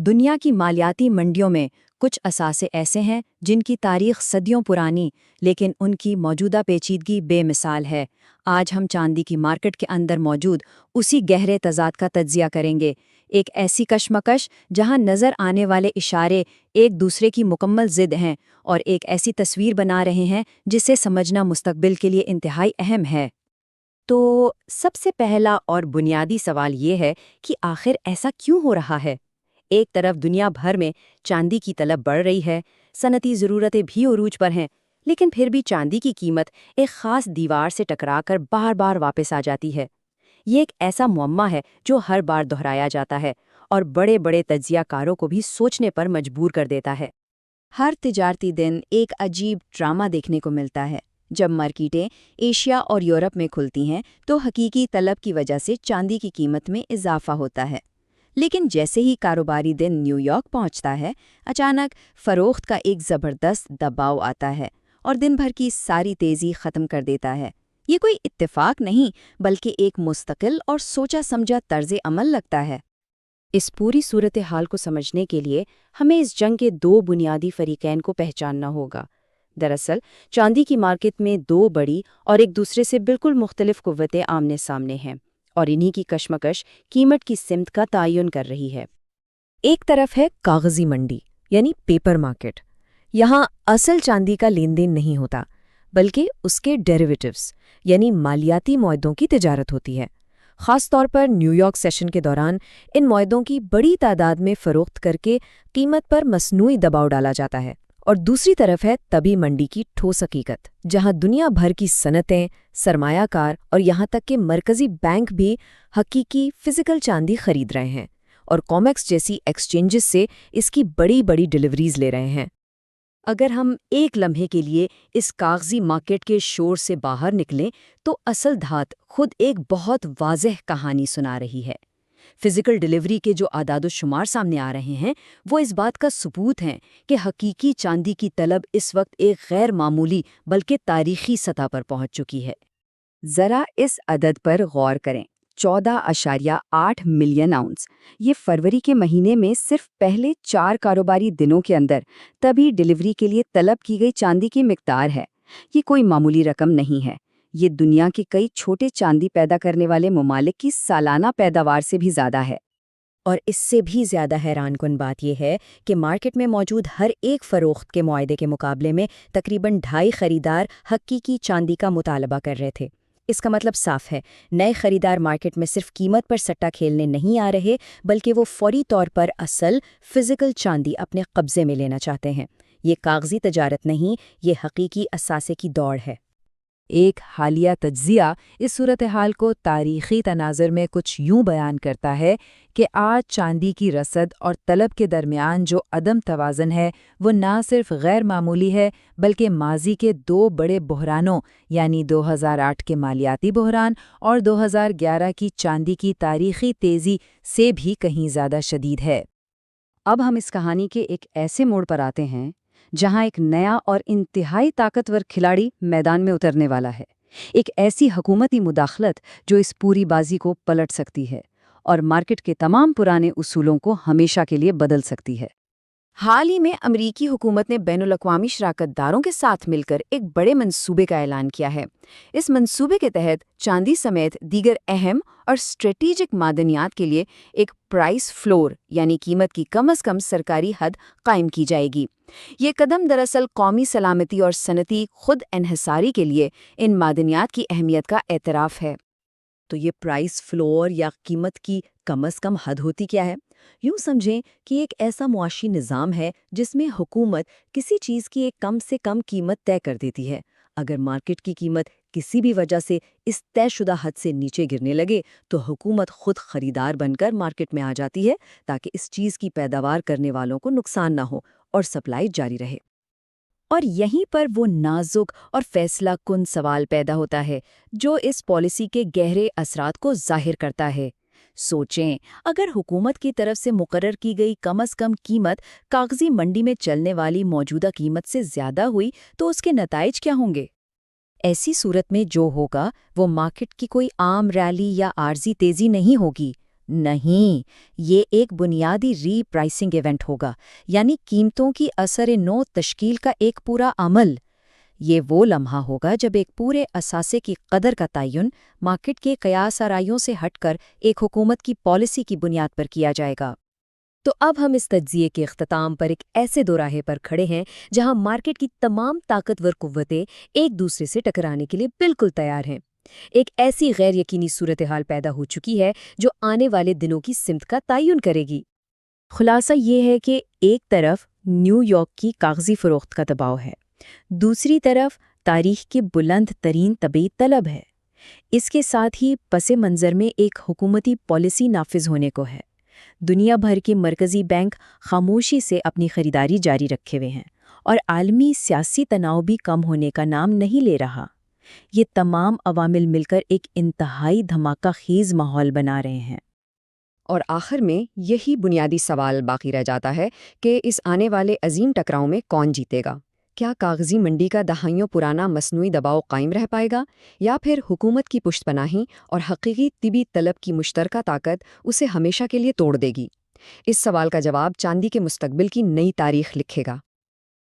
دنیا کی مالیاتی منڈیوں میں کچھ اثاثے ایسے ہیں جن کی تاریخ صدیوں پرانی، لیکن ان کی موجودہ پیچیدگی بے مثال ہے۔ آج ہم چاندی کی مارکیٹ کے اندر موجود اسی گہرے تضاد کا تجزیہ کریں گے، ایک ایسی کشمکش جہاں نظر آنے والے اشارے ایک دوسرے کی مکمل ضد ہیں، اور ایک ایسی تصویر بنا رہے ہیں جسے سمجھنا مستقبل کے لیے انتہائی اہم ہے۔ تو سب سے پہلا اور بنیادی سوال یہ ہے کہ آخر ایسا کیوں ہو رہا ہے؟ ایک طرف دنیا بھر میں چاندی کی طلب بڑھ رہی ہے، صنعتی ضرورتیں بھی عروج پر ہیں، لیکن پھر بھی چاندی کی قیمت ایک خاص دیوار سے ٹکرا کر بار بار واپس آ جاتی ہے۔ یہ ایک ایسا معمہ ہے جو ہر بار دہرایا جاتا ہے اور بڑے بڑے تجزیہ کاروں کو بھی سوچنے پر مجبور کر دیتا ہے۔ ہر تجارتی دن ایک عجیب ڈرامہ دیکھنے کو ملتا ہے۔ جب مارکیٹیں ایشیا اور یورپ میں کھلتی ہیں تو حقیقی طلب کی وجہ سے چاندی کی قیمت میں اضافہ ہوتا ہے، لیکن جیسے ہی کاروباری دن نیو یارک پہنچتا ہے، اچانک فروخت کا ایک زبردست دباؤ آتا ہے اور دن بھر کی ساری تیزی ختم کر دیتا ہے۔ یہ کوئی اتفاق نہیں، بلکہ ایک مستقل اور سوچا سمجھا طرز عمل لگتا ہے۔ اس پوری صورتحال کو سمجھنے کے لیے ہمیں اس جنگ کے دو بنیادی فریقین کو پہچاننا ہوگا۔ دراصل چاندی کی مارکیٹ میں دو بڑی اور ایک دوسرے سے بالکل مختلف قوتیں آمنے سامنے ہیں، اور انہی کی کشمکش قیمت کی سمت کا تعین کر رہی ہے۔ ایک طرف ہے کاغذی منڈی یعنی پیپر مارکیٹ۔ یہاں اصل چاندی کا لین دین نہیں ہوتا، بلکہ اس کے ڈیریویٹیوز یعنی مالیاتی معاہدوں کی تجارت ہوتی ہے۔ خاص طور پر نیو یارک سیشن کے دوران ان معاہدوں کی بڑی تعداد میں فروخت کر کے قیمت پر مصنوعی دباؤ ڈالا جاتا ہے۔ اور دوسری طرف ہے تبھی منڈی کی ٹھوس حقیقت، جہاں دنیا بھر کی صنعتیں، سرمایہ کار اور یہاں تک کہ مرکزی بینک بھی حقیقی فزیکل چاندی خرید رہے ہیں اور کومیکس جیسی ایکسچینجز سے اس کی بڑی بڑی ڈیلیوریز لے رہے ہیں۔ اگر ہم ایک لمحے کے لیے اس کاغذی مارکیٹ کے شور سے باہر نکلیں تو اصل دھات خود ایک بہت واضح کہانی سنا رہی ہے۔ فزیکل ڈیلیوری کے جو اعداد و شمار سامنے آ رہے ہیں وہ اس بات کا ثبوت ہیں کہ حقیقی چاندی کی طلب اس وقت ایک غیر معمولی بلکہ تاریخی سطح پر پہنچ چکی ہے۔ ذرا اس عدد پر غور کریں، 14.8 ملین آؤنس۔ یہ فروری کے مہینے میں صرف پہلے 4 کاروباری دنوں کے اندر تبھی ڈیلیوری کے لیے طلب کی گئی چاندی کی مقدار ہے۔ یہ کوئی معمولی رقم نہیں ہے، یہ دنیا کے کئی چھوٹے چاندی پیدا کرنے والے ممالک کی سالانہ پیداوار سے بھی زیادہ ہے۔ اور اس سے بھی زیادہ حیران کن بات یہ ہے کہ مارکیٹ میں موجود ہر ایک فروخت کے معاہدے کے مقابلے میں تقریباً 2.5 خریدار حقیقی چاندی کا مطالبہ کر رہے تھے۔ اس کا مطلب صاف ہے، نئے خریدار مارکیٹ میں صرف قیمت پر سٹہ کھیلنے نہیں آ رہے، بلکہ وہ فوری طور پر اصل فزیکل چاندی اپنے قبضے میں لینا چاہتے ہیں۔ یہ کاغذی تجارت نہیں، یہ حقیقی اثاثے کی دوڑ ہے۔ ایک حالیہ تجزیہ اس صورتحال کو تاریخی تناظر میں کچھ یوں بیان کرتا ہے کہ آج چاندی کی رسد اور طلب کے درمیان جو عدم توازن ہے وہ نہ صرف غیر معمولی ہے، بلکہ ماضی کے 2 بڑے بحرانوں یعنی 2008 کے مالیاتی بحران اور 2011 کی چاندی کی تاریخی تیزی سے بھی کہیں زیادہ شدید ہے۔ اب ہم اس کہانی کے ایک ایسے موڑ پر آتے ہیں جہاں ایک نیا اور انتہائی طاقتور کھلاڑی میدان میں اترنے والا ہے، ایک ایسی حکومتی مداخلت جو اس پوری بازی کو پلٹ سکتی ہے اور مارکیٹ کے تمام پرانے اصولوں کو ہمیشہ کے لیے بدل سکتی ہے۔ حال ہی میں امریکی حکومت نے بین الاقوامی شراکت داروں کے ساتھ مل کر ایک بڑے منصوبے کا اعلان کیا ہے۔ اس منصوبے کے تحت چاندی سمیت دیگر اہم اور اسٹریٹجک معدنیات کے لیے ایک پرائس فلور یعنی قیمت کی کم از کم سرکاری حد قائم کی جائے گی۔ یہ قدم دراصل قومی سلامتی اور صنعتی خود انحصاری کے لیے ان معدنیات کی اہمیت کا اعتراف ہے۔ تو یہ پرائس فلور یا قیمت کی کم از کم حد ہوتی کیا ہے؟ یوں سمجھیں کہ ایک ایسا معاشی نظام ہے جس میں حکومت کسی چیز کی ایک کم سے کم قیمت طے کر دیتی ہے۔ اگر مارکیٹ کی قیمت کسی بھی وجہ سے اس طے شدہ حد سے نیچے گرنے لگے تو حکومت خود خریدار بن کر مارکیٹ میں آ جاتی ہے تاکہ اس چیز کی پیداوار کرنے والوں کو نقصان نہ ہو اور سپلائی جاری رہے۔ اور یہیں پر وہ نازک اور فیصلہ کن سوال پیدا ہوتا ہے جو اس پالیسی کے گہرے اثرات کو ظاہر کرتا ہے۔ سوچیں، اگر حکومت کی طرف سے مقرر کی گئی کم از کم قیمت کاغذی منڈی میں چلنے والی موجودہ قیمت سے زیادہ ہوئی تو اس کے نتائج کیا ہوں گے؟ ایسی صورت میں جو ہوگا وہ مارکیٹ کی کوئی عام ریلی یا عارضی تیزی نہیں ہوگی۔ نہیں، یہ ایک بنیادی ری پرائسنگ ایونٹ ہوگا، یعنی قیمتوں کی اثر نو تشکیل کا ایک پورا عمل۔ یہ وہ لمحہ ہوگا جب ایک پورے اثاثے کی قدر کا تعین مارکیٹ کے قیاس آرائیوں سے ہٹ کر ایک حکومت کی پالیسی کی بنیاد پر کیا جائے گا۔ تو اب ہم اس تجزیے کے اختتام پر ایک ایسے دوراہے پر کھڑے ہیں جہاں مارکیٹ کی تمام طاقتور قوتیں ایک دوسرے سے ٹکرانے کے لیے بالکل تیار ہیں۔ ایک ایسی غیر یقینی صورتحال پیدا ہو چکی ہے جو آنے والے دنوں کی سمت کا تعین کرے گی۔ خلاصہ یہ ہے کہ ایک طرف نیو یارک کی کاغذی فروخت کا دباؤ ہے، دوسری طرف تاریخ کے بلند ترین طبی طلب ہے۔ اس کے ساتھ ہی پس منظر میں ایک حکومتی پالیسی نافذ ہونے کو ہے۔ دنیا بھر کے مرکزی بینک خاموشی سے اپنی خریداری جاری رکھے ہوئے ہیں، اور عالمی سیاسی تناؤ بھی کم ہونے کا نام نہیں لے رہا۔ یہ تمام عوامل مل کر ایک انتہائی دھماکہ خیز ماحول بنا رہے ہیں۔ اور آخر میں یہی بنیادی سوال باقی رہ جاتا ہے کہ اس آنے والے عظیم ٹکراؤ میں کون جیتے گا؟ کیا کاغذی منڈی کا دہائیوں پرانا مصنوعی دباؤ قائم رہ پائے گا، یا پھر حکومت کی پشت پناہی اور حقیقی طبی طلب کی مشترکہ طاقت اسے ہمیشہ کے لیے توڑ دے گی؟ اس سوال کا جواب چاندی کے مستقبل کی نئی تاریخ لکھے گا۔